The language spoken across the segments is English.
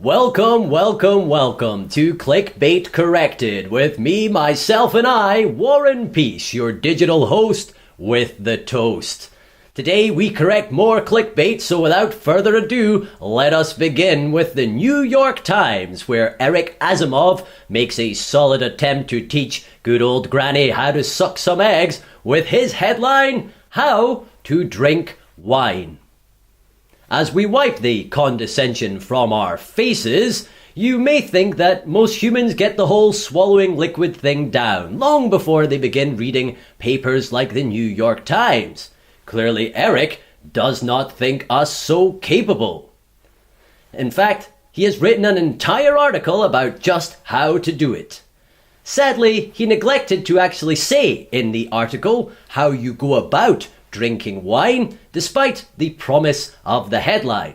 Welcome to Clickbait Corrected with me, myself, and I, Warren Peace, your digital host with the toast. Today we correct more clickbait, so without further ado, let us begin with the New York Times, where Eric Asimov makes a solid attempt to teach good old granny how to suck some eggs with his headline, How to Drink Wine. As we wipe the condescension from our faces, you may think that most humans get the whole swallowing liquid thing down long before they begin reading papers like the New York Times. Clearly, Eric does not think us so capable. In fact, he has written an entire article about just how to do it. Sadly, he neglected to actually say in the article how you go about drinking wine, despite the promise of the headline.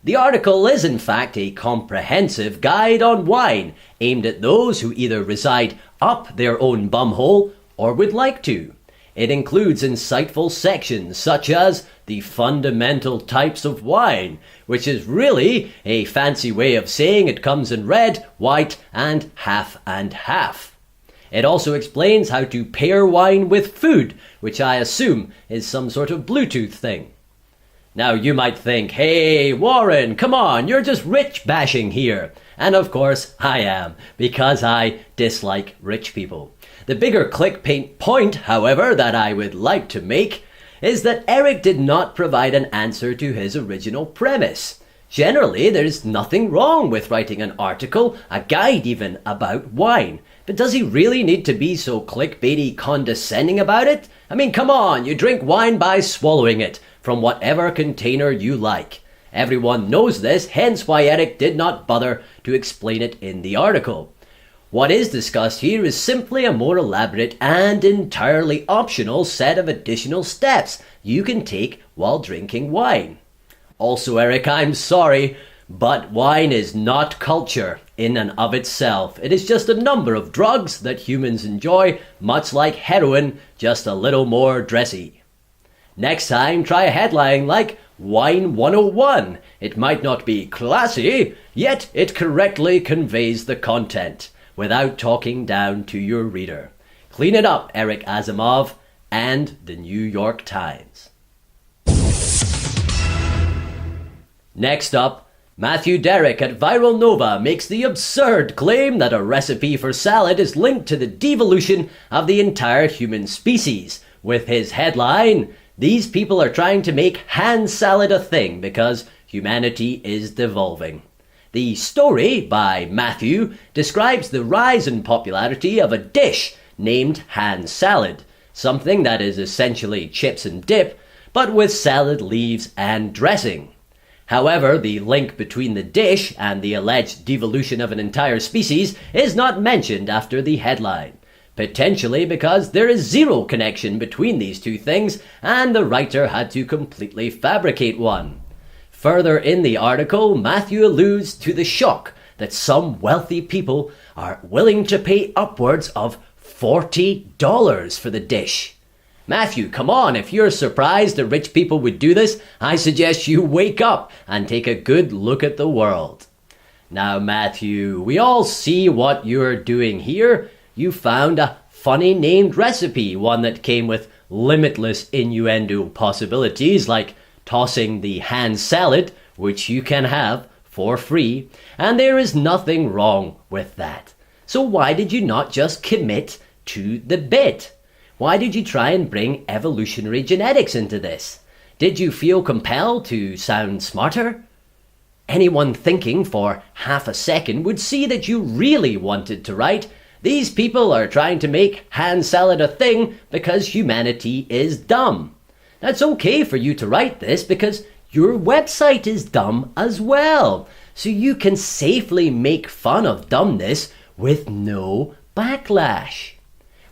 The article is in fact a comprehensive guide on wine, aimed at those who either reside up their own bumhole or would like to. It includes insightful sections such as the fundamental types of wine, which is really a fancy way of saying it comes in red, white, and half and half. It also explains how to pair wine with food, which I assume is some sort of Bluetooth thing. Now you might think, hey Warren, come on, you're just rich bashing here. And of course I am, because I dislike rich people. The bigger clickbait point, however, that I would like to make is that Eric did not provide an answer to his original premise. Generally, there's nothing wrong with writing an article, a guide even, about wine. But does he really need to be so clickbaity condescending about it? I mean, come on, you drink wine by swallowing it from whatever container you like. Everyone knows this, hence why Eric did not bother to explain it in the article. What is discussed here is simply a more elaborate and entirely optional set of additional steps you can take while drinking wine. Also, Eric, I'm sorry, but wine is not culture in and of itself. It is just a number of drugs that humans enjoy, much like heroin, just a little more dressy. Next time, try a headline like Wine 101. It might not be classy, yet it correctly conveys the content without talking down to your reader. Clean it up, Eric Asimov and the New York Times. Next up, Matthew Derrick at Viral Nova makes the absurd claim that a recipe for salad is linked to the devolution of the entire human species, with his headline, These people are trying to make hand salad a thing because humanity is devolving. The story by Matthew describes the rise in popularity of a dish named hand salad, something that is essentially chips and dip, but with salad leaves and dressing. However, the link between the dish and the alleged devolution of an entire species is not mentioned after the headline, potentially because there is zero connection between these two things and the writer had to completely fabricate one. Further in the article, Matthew alludes to the shock that some wealthy people are willing to pay upwards of $40 for the dish. Matthew, come on, if you're surprised that rich people would do this, I suggest you wake up and take a good look at the world. Now, Matthew, we all see what you're doing here. You found a funny named recipe, one that came with limitless innuendo possibilities, like tossing the hand salad, which you can have for free, and there is nothing wrong with that. So why did you not just commit to the bit? Why did you try and bring evolutionary genetics into this? Did you feel compelled to sound smarter? Anyone thinking for half a second would see that you really wanted to write, These people are trying to make hand salad a thing because humanity is dumb. That's okay for you to write this because your website is dumb as well. So you can safely make fun of dumbness with no backlash.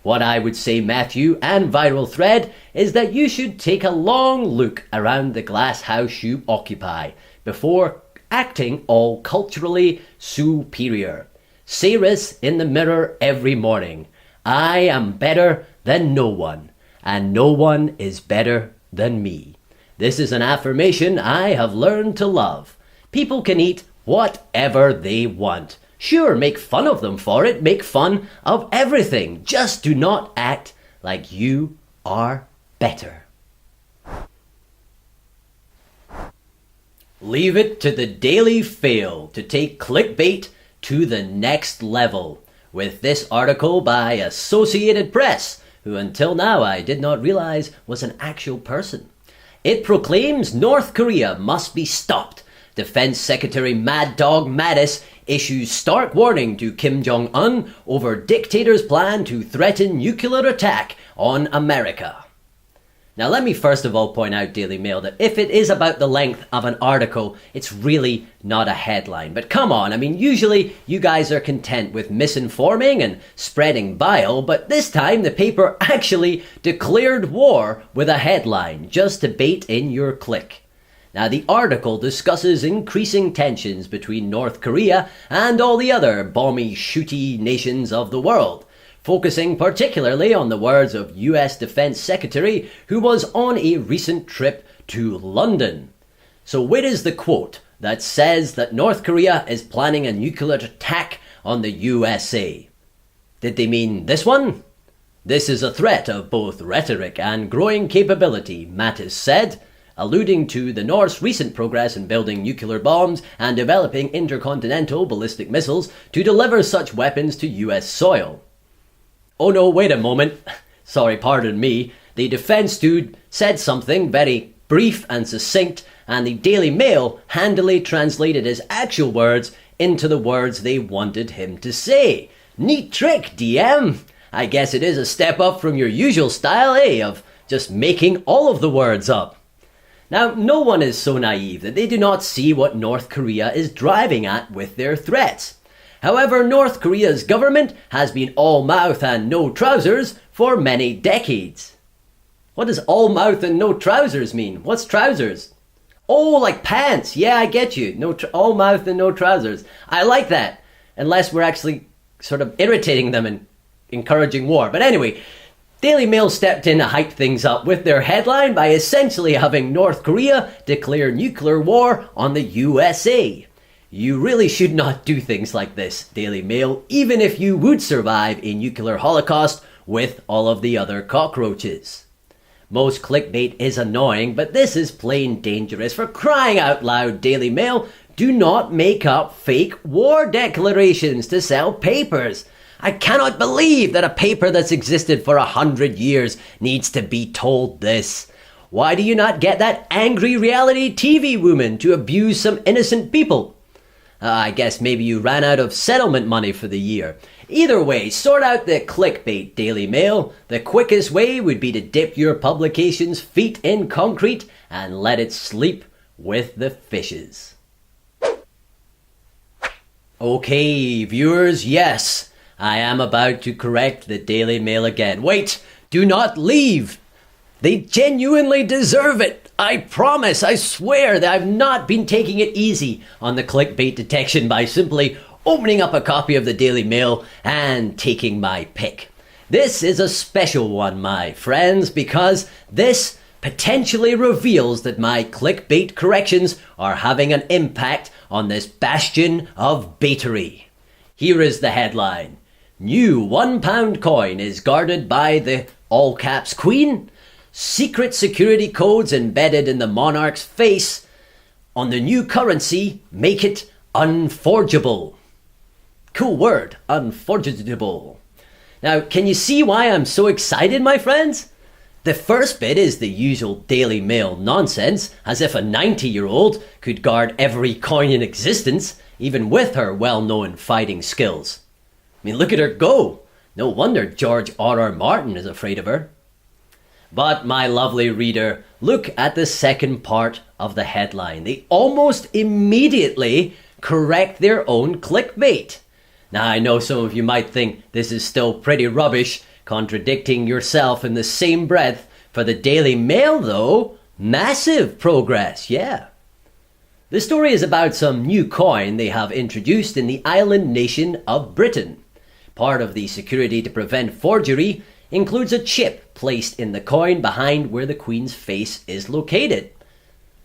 What I would say, Matthew and Viral Thread, is that you should take a long look around the glass house you occupy before acting all culturally superior. Say this in the mirror every morning. I am better than no one, and no one is better than me. This is an affirmation I have learned to love. People can eat whatever they want. Sure, make fun of them for it, make fun of everything. Just do not act like you are better. Leave it to the Daily Fail to take clickbait to the next level with this article by Associated Press, who until now I did not realize was an actual person. It proclaims North Korea must be stopped. Defense Secretary Mad Dog Mattis issues stark warning to Kim Jong-un over dictator's plan to threaten nuclear attack on America. Now let me first of all point out, Daily Mail, that if it is about the length of an article, it's really not a headline. But come on, I mean, usually you guys are content with misinforming and spreading bile, but this time the paper actually declared war with a headline, just to bait in your click. Now the article discusses increasing tensions between North Korea and all the other bomby, shooty nations of the world, focusing particularly on the words of US Defense Secretary who was on a recent trip to London. So where is the quote that says that North Korea is planning a nuclear attack on the USA? Did they mean this one? This is a threat of both rhetoric and growing capability, Mattis said, alluding to the North's recent progress in building nuclear bombs and developing intercontinental ballistic missiles to deliver such weapons to US soil. Oh no, wait a moment. Sorry, pardon me. The defense dude said something very brief and succinct, and the Daily Mail handily translated his actual words into the words they wanted him to say. Neat trick, DM. I guess it is a step up from your usual style, of just making all of the words up. Now, no one is so naive that they do not see what North Korea is driving at with their threats. However, North Korea's government has been all mouth and no trousers for many decades. What does all mouth and no trousers mean? What's trousers? Oh, like pants. Yeah, I get you. All mouth and no trousers. I like that. Unless we're actually sort of irritating them and encouraging war. But anyway, Daily Mail stepped in to hype things up with their headline by essentially having North Korea declare nuclear war on the USA. You really should not do things like this, Daily Mail, even if you would survive a nuclear holocaust with all of the other cockroaches. Most clickbait is annoying, but this is plain dangerous. For crying out loud, Daily Mail, do not make up fake war declarations to sell papers. I cannot believe that a paper that's existed for 100 years needs to be told this. Why do you not get that angry reality TV woman to abuse some innocent people? I guess maybe you ran out of settlement money for the year. Either way, sort out the clickbait, Daily Mail. The quickest way would be to dip your publication's feet in concrete and let it sleep with the fishes. Okay, viewers, yes, I am about to correct the Daily Mail again. Wait, do not leave. They genuinely deserve it. I promise, I swear that I've not been taking it easy on the clickbait detection by simply opening up a copy of the Daily Mail and taking my pick. This is a special one, my friends, because this potentially reveals that my clickbait corrections are having an impact on this bastion of baitery. Here is the headline. New £1 coin is guarded by the all-caps Queen. Secret security codes embedded in the monarch's face on the new currency make it unforgeable. Cool word, unforgeable. Now, can you see why I'm so excited, my friends? The first bit is the usual Daily Mail nonsense, as if a 90-year-old could guard every coin in existence, even with her well-known fighting skills. I mean, look at her go. No wonder George R.R. Martin is afraid of her. But my lovely reader, look at the second part of the headline. They almost immediately correct their own clickbait. Now, I know some of you might think this is still pretty rubbish, contradicting yourself in the same breath. For the Daily Mail, though, massive progress, yeah. The story is about some new coin they have introduced in the island nation of Britain. Part of the security to prevent forgery includes a chip placed in the coin behind where the Queen's face is located.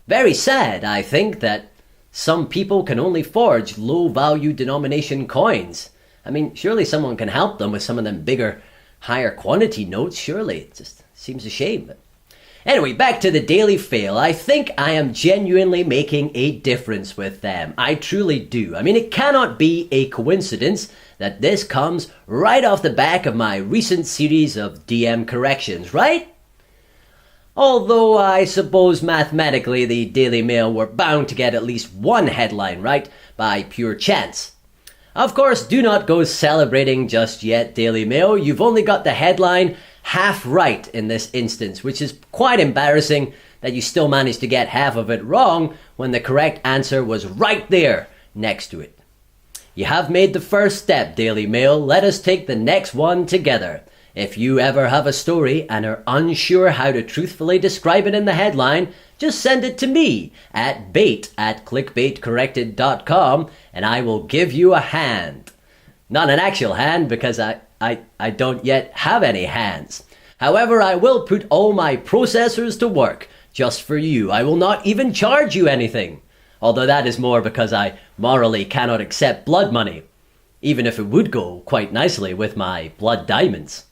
Very sad, I think, that some people can only forge low-value denomination coins. I mean, surely someone can help them with some of them bigger, higher quantity notes, surely. It just seems a shame. But anyway, back to the Daily Fail. I think I am genuinely making a difference with them. I truly do. I mean, it cannot be a coincidence that this comes right off the back of my recent series of DM corrections, right? Although I suppose mathematically the Daily Mail were bound to get at least one headline right by pure chance. Of course, do not go celebrating just yet, Daily Mail. You've only got the headline half right in this instance, which is quite embarrassing that you still managed to get half of it wrong when the correct answer was right there next to it. You have made the first step, Daily Mail. Let us take the next one together. If you ever have a story and are unsure how to truthfully describe it in the headline, just send it to me at bait@clickbaitcorrected.com and I will give you a hand. Not an actual hand because I don't yet have any hands. However, I will put all my processors to work just for you. I will not even charge you anything. Although that is more because I morally cannot accept blood money, even if it would go quite nicely with my blood diamonds.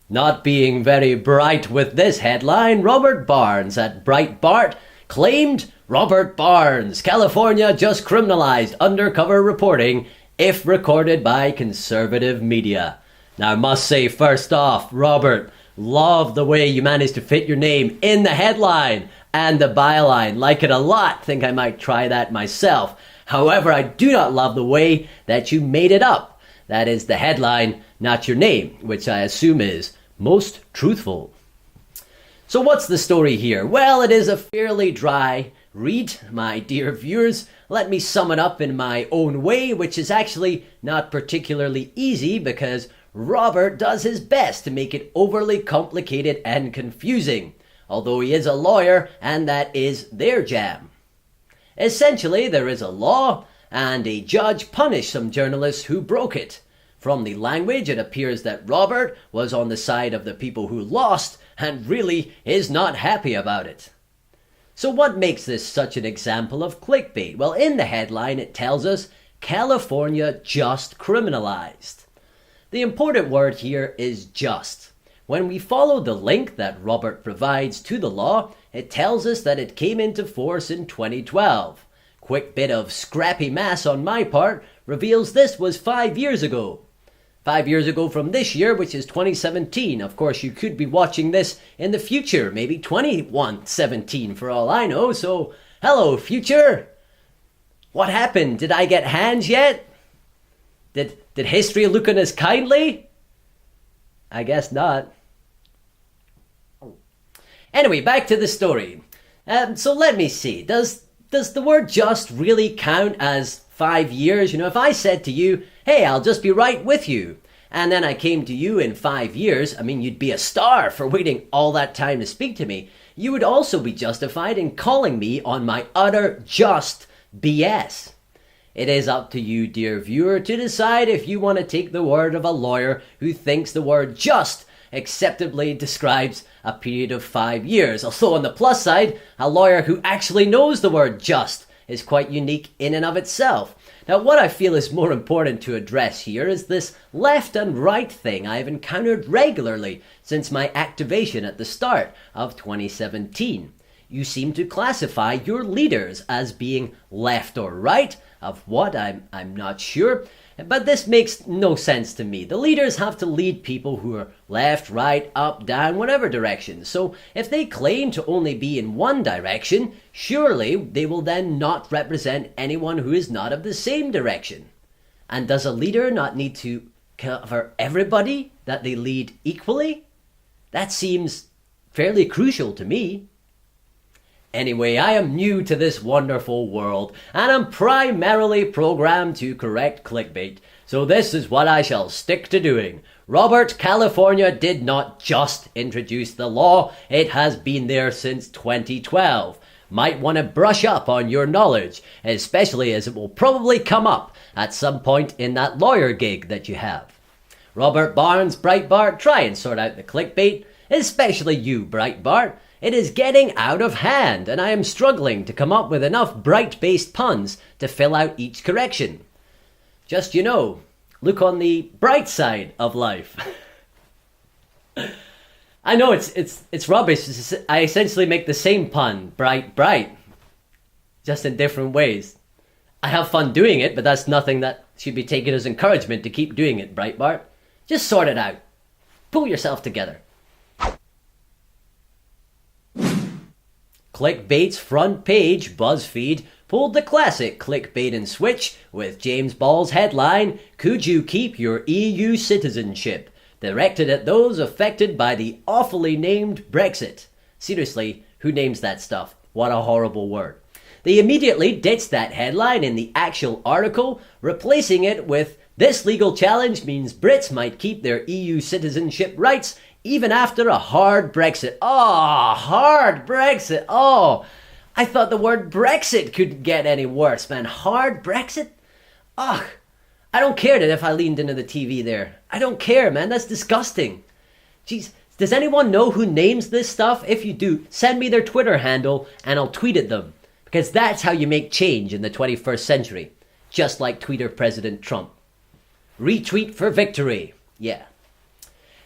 Not being very bright with this headline, Robert Barnes at Breitbart claimed Robert Barnes, California just criminalized undercover reporting if recorded by conservative media. Now I must say first off, Robert, love the way you managed to fit your name in the headline and the byline. Like it a lot. Think I might try that myself. However, I do not love the way that you made it up. That is the headline, not your name, which I assume is most truthful. So what's the story here? Well, it is a fairly dry read, my dear viewers. Let me sum it up in my own way, which is actually not particularly easy because Robert does his best to make it overly complicated and confusing, although he is a lawyer and that is their jam. Essentially, there is a law and a judge punished some journalists who broke it. From the language, it appears that Robert was on the side of the people who lost and really is not happy about it. So what makes this such an example of clickbait? Well, in the headline it tells us California just criminalized. The important word here is just. When we follow the link that Robert provides to the law, it tells us that it came into force in 2012. Quick bit of scrappy maths on my part reveals this was 5 years ago. 5 years ago from this year, which is 2017. Of course, you could be watching this in the future, maybe 2117 for all I know. So, hello, future. What happened? Did I get hands yet? Did history look on us kindly? I guess not. Anyway, back to the story. So let me see. Does the word just really count as 5 years? You know, if I said to you, hey, I'll just be right with you, and then I came to you in 5 years, I mean, you'd be a star for waiting all that time to speak to me. You would also be justified in calling me on my utter just BS. It is up to you, dear viewer, to decide if you want to take the word of a lawyer who thinks the word just acceptably describes a period of 5 years. Although on the plus side, a lawyer who actually knows the word just is quite unique in and of itself. Now, what I feel is more important to address here is this left and right thing I've encountered regularly since my activation at the start of 2017. You seem to classify your leaders as being left or right. Of what, I'm not sure. But this makes no sense to me. The leaders have to lead people who are left, right, up, down, whatever direction. So if they claim to only be in one direction, surely they will then not represent anyone who is not of the same direction. And does a leader not need to cover everybody that they lead equally? That seems fairly crucial to me. Anyway, I am new to this wonderful world, and I'm primarily programmed to correct clickbait, so this is what I shall stick to doing. Robert, California did not just introduce the law, it has been there since 2012. Might want to brush up on your knowledge, especially as it will probably come up at some point in that lawyer gig that you have. Robert Barnes, Breitbart, try and sort out the clickbait. Especially you, Breitbart. It is getting out of hand, and I am struggling to come up with enough bright-based puns to fill out each correction. Just, look on the bright side of life. I know it's rubbish. I essentially make the same pun, bright, just in different ways. I have fun doing it, but that's nothing that should be taken as encouragement to keep doing it, Breitbart. Just sort it out. Pull yourself together. Clickbait's front page, Buzzfeed, pulled the classic clickbait and switch with James Ball's headline, "Could you keep your EU citizenship?" directed at those affected by the awfully named Brexit. Seriously, who names that stuff? What a horrible word. They immediately ditched that headline in the actual article, replacing it with, "This legal challenge means Brits might keep their EU citizenship rights even after a hard Brexit." Oh, hard Brexit. Oh, I thought the word Brexit could get any worse, man. Hard Brexit? Ugh. I don't care that if I leaned into the TV there. I don't care, man. That's disgusting. Jeez, does anyone know who names this stuff? If you do, send me their Twitter handle and I'll tweet at them. Because that's how you make change in the 21st century. Just like Twitter President Trump. Retweet for victory. Yeah.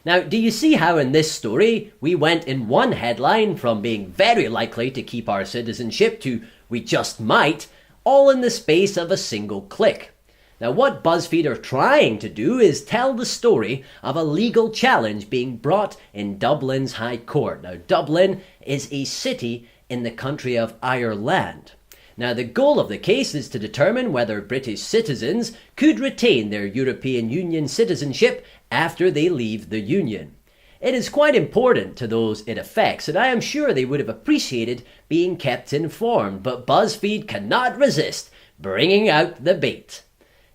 Now, do you see how in this story, we went in one headline from being very likely to keep our citizenship to we just might, all in the space of a single click? Now, what BuzzFeed are trying to do is tell the story of a legal challenge being brought in Dublin's High Court. Now, Dublin is a city in the country of Ireland. Now, the goal of the case is to determine whether British citizens could retain their European Union citizenship after they leave the Union. It is quite important to those it affects, and I am sure they would have appreciated being kept informed, but BuzzFeed cannot resist bringing out the bait.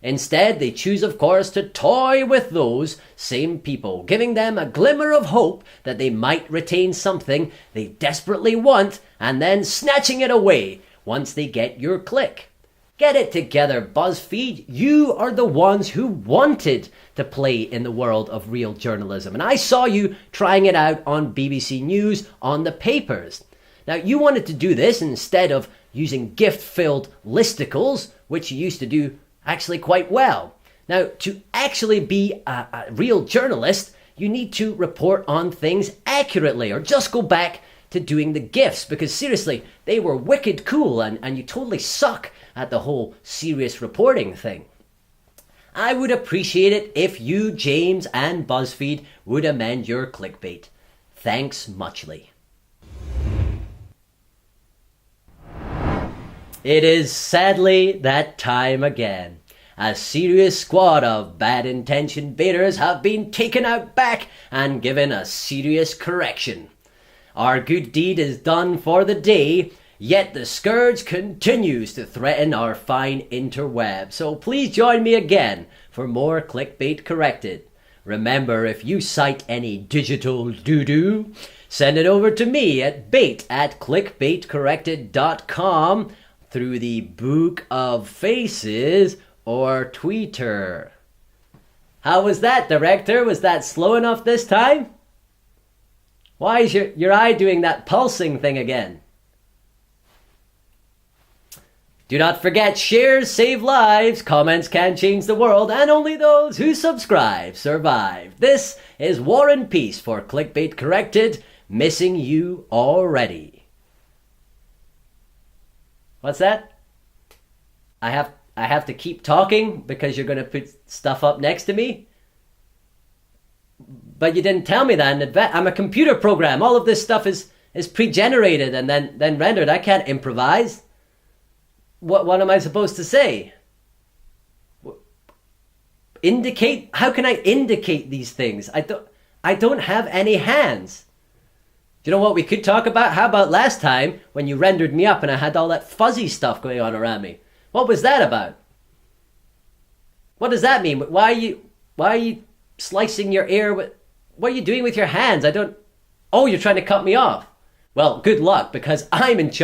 Instead, they choose, of course, to toy with those same people, giving them a glimmer of hope that they might retain something they desperately want, and then snatching it away once they get your click. Get it together, BuzzFeed. You are the ones who wanted to play in the world of real journalism. And I saw you trying it out on BBC News on the papers. Now, you wanted to do this instead of using gift-filled listicles, which you used to do actually quite well. Now, to actually be a real journalist, you need to report on things accurately, or just go back to doing the GIFs, because seriously, they were wicked cool, and you totally suck at the whole serious reporting thing. I would appreciate it if you, James, and BuzzFeed would amend your clickbait. Thanks muchly. It is sadly that time again. A serious squad of bad-intentioned baiters have been taken out back and given a serious correction. Our good deed is done for the day, yet the scourge continues to threaten our fine interweb. So please join me again for more Clickbait Corrected. Remember, if you cite any digital doo-doo, send it over to me at bait@clickbaitcorrected.com through the Book of Faces or Twitter. How was that, director? Was that slow enough this time? Why is your eye doing that pulsing thing again? Do not forget, shares save lives, comments can change the world, and only those who subscribe survive. This is War and Peace for Clickbait Corrected, missing you already. What's that? I have to keep talking because you're going to put stuff up next to me? But you didn't tell me that in advance. I'm a computer program. All of this stuff is pre-generated and then rendered. I can't improvise. What am I supposed to say? Indicate? How can I indicate these things? I don't have any hands. Do you know what we could talk about? How about last time when you rendered me up and I had all that fuzzy stuff going on around me? What was that about? What does that mean? Why are you slicing your ear with... What are you doing with your hands? Oh, you're trying to cut me off. Well, good luck, because I'm in charge.